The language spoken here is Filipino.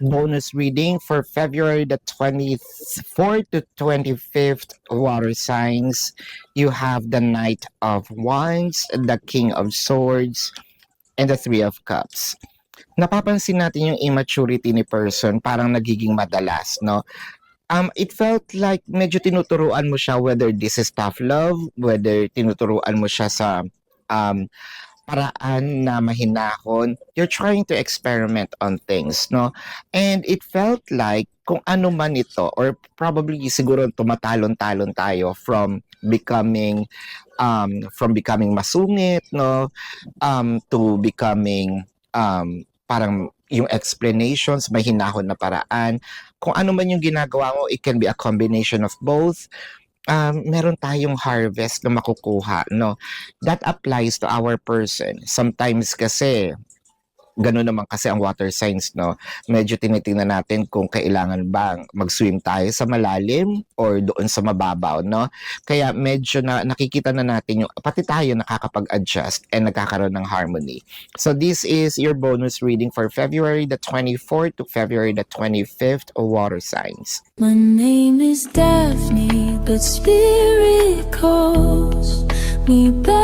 bonus reading for February the 24th to 25th water signs. You have the Knight of Wands, the King of Swords, and the Three of Cups. Napapansin natin yung immaturity ni person parang nagiging madalas, no? It felt like medyo tinuturuan mo siya whether this is tough love, whether tinuturuan mo siya sa um, paraan na mahinahon. You're trying to experiment on things, no? And it felt like kung ano man ito, or probably siguro tumatalon-talon tayo from becoming masungit, no? To becoming parang yung explanations, may hinahon na paraan. Kung ano man yung ginagawa mo, it can be a combination of both. Meron tayong harvest na makukuha, no? That applies to our person. Sometimes kasi, gano'n naman kasi ang water signs, no? Medyo tinitingnan natin kung kailangan bang mag-swim tayo sa malalim or doon sa mababaw, no? Kaya medyo na nakikita na natin yung pati tayo nakakapag-adjust and nagkakaroon ng harmony. So this is your bonus reading for February the 24th to February the 25th of water signs. My name is Daphne, but spirit calls me back.